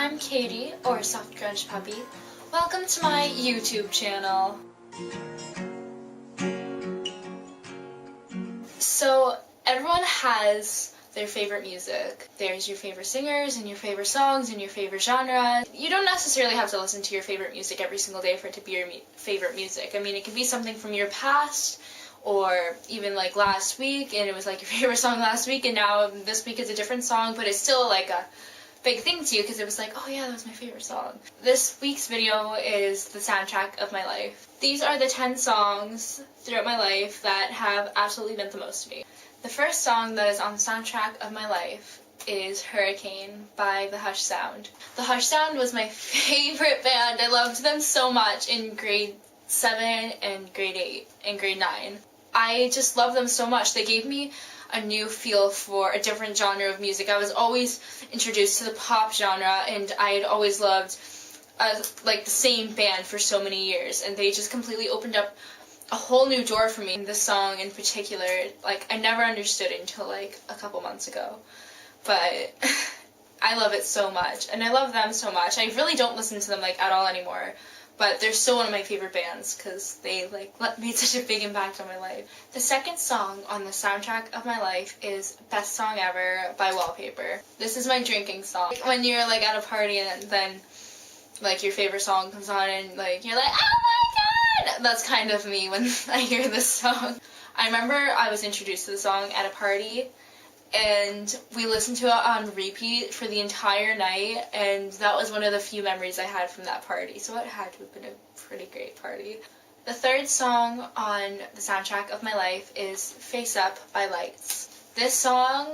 I'm Katie, or Soft Grunge Puppy. Welcome to my YouTube channel. So, everyone has their favorite music. There's your favorite singers, and your favorite songs, and your favorite genre. You don't necessarily have to listen to your favorite music every single day for it to be your favorite music. I mean, it can be something from your past, or even like last week, and it was like your favorite song last week, and now this week is a different song, but it's still like a big thing to you because it was like, oh yeah, that was my favorite song. This week's video is the soundtrack of my life. These are the 10 songs throughout my life that have absolutely meant the most to me. The first song that is on the soundtrack of my life is Hurricane by the Hush Sound. The Hush Sound was my favorite band. I loved them so much in grade 7 and grade 8 and grade 9. I just loved them so much. They gave me a new feel for a different genre of music. I was always introduced to the pop genre, and I had always loved like the same band for so many years, and they just completely opened up a whole new door for me. This song in particular, like, I never understood it until like a couple months ago, but I love it so much, and I love them so much. I really don't listen to them like at all anymore, but they're still one of my favorite bands because they like made such a big impact on my life. The second song on the soundtrack of my life is Best Song Ever by Wallpaper. This is my drinking song. When you're like at a party and then like your favorite song comes on and like you're like, oh my god! That's kind of me when I hear this song. I remember I was introduced to the song at a party, and we listened to it on repeat for the entire night, and that was one of the few memories I had from that party, so it had to have been a pretty great party. The third song on the soundtrack of my life is Face Up by Lights. This song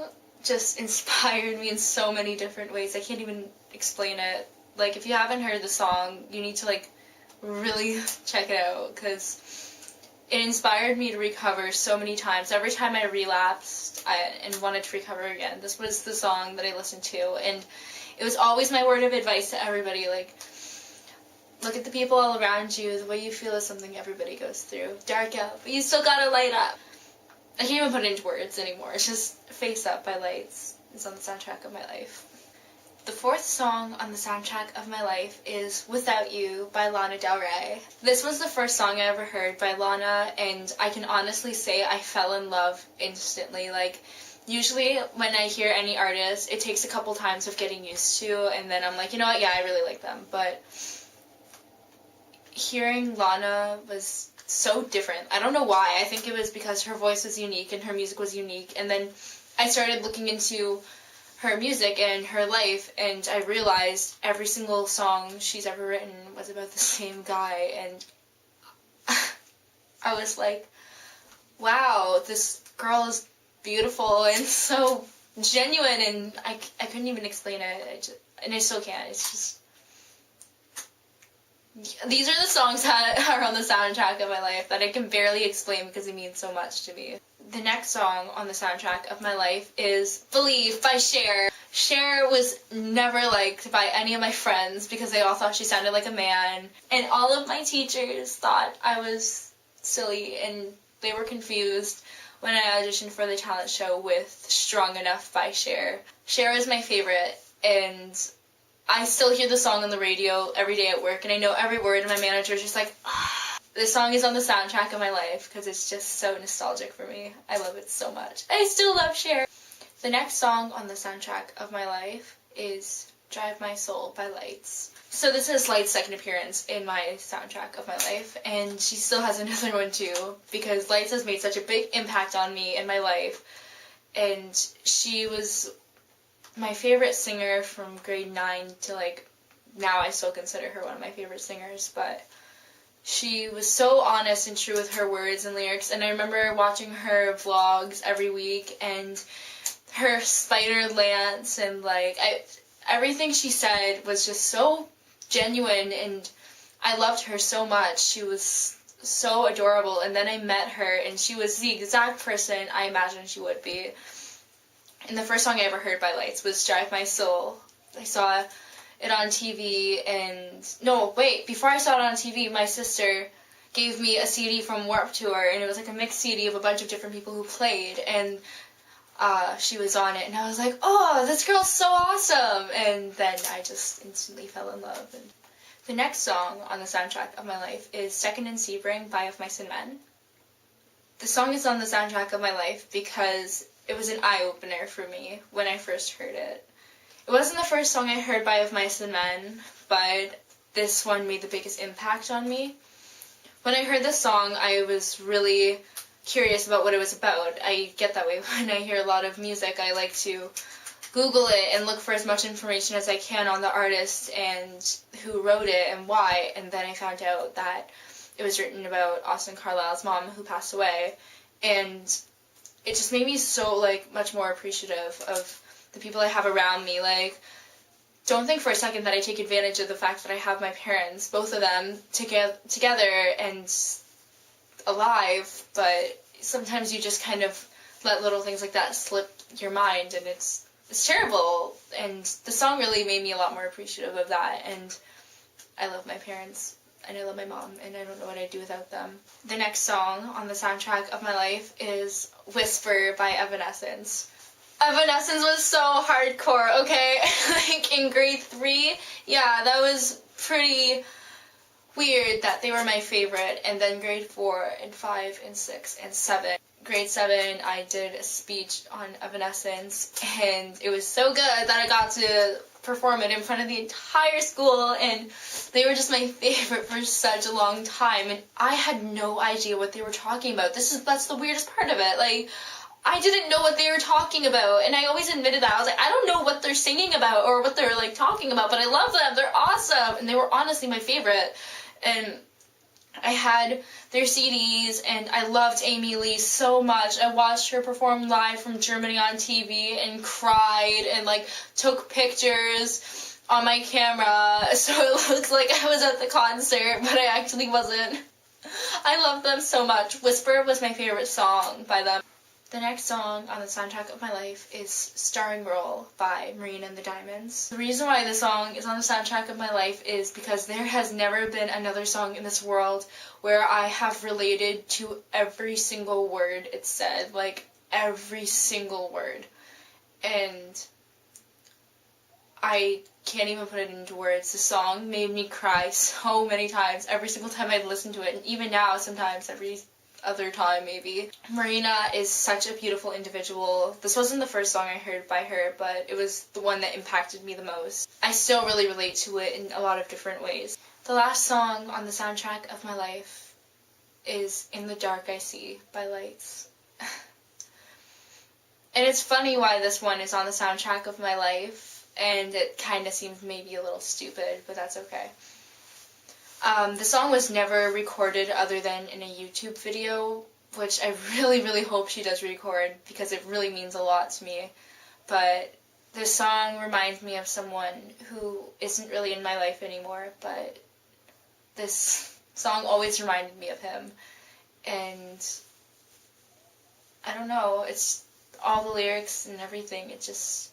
just inspired me in so many different ways. I can't even explain it. Like, if you haven't heard the song, you need to like really check it out, because it inspired me to recover so many times. Every time I relapsed and wanted to recover again, this was the song that I listened to, and it was always my word of advice to everybody, like, look at the people all around you. The way you feel is something everybody goes through. Dark out, but you still gotta light up. I can't even put it into words anymore. It's just Face Up by Lights is on the soundtrack of my life. The fourth song on the soundtrack of my life is Without You by Lana Del Rey. This was the first song I ever heard by Lana, and I can honestly say I fell in love instantly. Like, usually when I hear any artist, it takes a couple times of getting used to, and then I'm like, you know what, yeah, I really like them. But hearing Lana was so different. I don't know why. I think it was because her voice was unique and her music was unique, and then I started looking into her music and her life, and I realized every single song she's ever written was about the same guy, and I was like, wow, this girl is beautiful and so genuine, and I couldn't even explain it, and I still can't. It's just, these are the songs that are on the soundtrack of my life that I can barely explain because they mean so much to me. The next song on the soundtrack of my life is Believe by Cher. Cher was never liked by any of my friends because they all thought she sounded like a man, and all of my teachers thought I was silly, and they were confused when I auditioned for the talent show with Strong Enough by Cher. Cher is my favorite, and I still hear the song on the radio every day at work, and I know every word, and my manager is just like, ah. This song is on the soundtrack of my life because it's just so nostalgic for me. I love it so much. I still love Cher. The next song on the soundtrack of my life is Drive My Soul by Lights. So this is Lights' second appearance in my soundtrack of my life, and she still has another one too, because Lights has made such a big impact on me in my life, and she was my favorite singer from grade 9 to like now. I still consider her one of my favorite singers, but she was so honest and true with her words and lyrics, and I remember watching her vlogs every week, and her spider lance, and like everything she said was just so genuine, and I loved her so much. She was so adorable, and then I met her, and she was the exact person I imagined she would be. And the first song I ever heard by Lights was Drive My Soul. I saw it on TV, and no, wait, before I saw it on TV, my sister gave me a CD from Warped Tour, and it was like a mixed CD of a bunch of different people who played, and she was on it, and I was like, oh, this girl's so awesome! And then I just instantly fell in love. And the next song on the soundtrack of my life is Second in Sebring by Of Mice and Men. The song is on the soundtrack of my life because it was an eye-opener for me when I first heard it. It wasn't the first song I heard by Of Mice and Men, but this one made the biggest impact on me. When I heard this song, I was really curious about what it was about. I get that way when I hear a lot of music. I like to Google it and look for as much information as I can on the artist and who wrote it and why, and then I found out that it was written about Austin Carlisle's mom who passed away, and it just made me so, like, much more appreciative of the people I have around me. Like, don't think for a second that I take advantage of the fact that I have my parents, both of them, together and alive, but sometimes you just kind of let little things like that slip your mind, and it's terrible, and the song really made me a lot more appreciative of that, and I love my parents, and I love my mom, and I don't know what I'd do without them. The next song on the soundtrack of my life is Whisper by Evanescence. Evanescence was so hardcore, okay? Like, in grade 3, yeah, that was pretty weird that they were my favorite, and then grade 4 and 5 and 6 and 7. Grade 7, I did a speech on Evanescence, and it was so good that I got to perform it in front of the entire school, and they were just my favorite for such a long time, and I had no idea what they were talking about. That's the weirdest part of it. Like, I didn't know what they were talking about, and I always admitted that. I was like, I don't know what they're singing about or what they're, like, talking about, but I love them. They're awesome, and they were honestly my favorite, and I had their CDs, and I loved Amy Lee so much. I watched her perform live from Germany on TV and cried and, like, took pictures on my camera, so it looked like I was at the concert, but I actually wasn't. I love them so much. Whisper was my favorite song by them. The next song on the soundtrack of my life is Starring Role by Marina and the Diamonds. The reason why this song is on the soundtrack of my life is because there has never been another song in this world where I have related to every single word it said, like every single word. And I can't even put it into words. The song made me cry so many times every single time I'd listen to it, and even now sometimes every other time maybe. Marina is such a beautiful individual. This wasn't the first song I heard by her, but it was the one that impacted me the most. I still really relate to it in a lot of different ways. The last song on the soundtrack of my life is In the Dark I See by Lights. And it's funny why this one is on the soundtrack of my life, and it kind of seems maybe a little stupid, but that's okay. The song was never recorded other than in a YouTube video, which I really, really hope she does record because it really means a lot to me. But this song reminds me of someone who isn't really in my life anymore, but this song always reminded me of him. And I don't know, it's all the lyrics and everything, it just,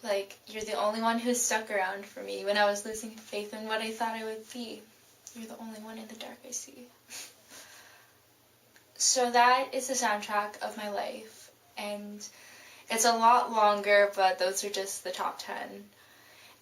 like, you're the only one who's stuck around for me when I was losing faith in what I thought I would be. You're the only one in the dark I see. So that is the soundtrack of my life, and it's a lot longer, but those are just the top 10.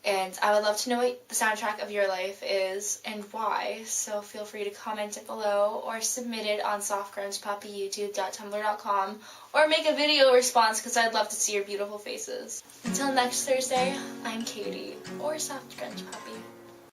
And I would love to know what the soundtrack of your life is and why, so feel free to comment it below or submit it on softgrungepuppyyoutube.tumblr.com or make a video response because I'd love to see your beautiful faces. Until next Thursday, I'm Katie, or Soft Grunge Puppy.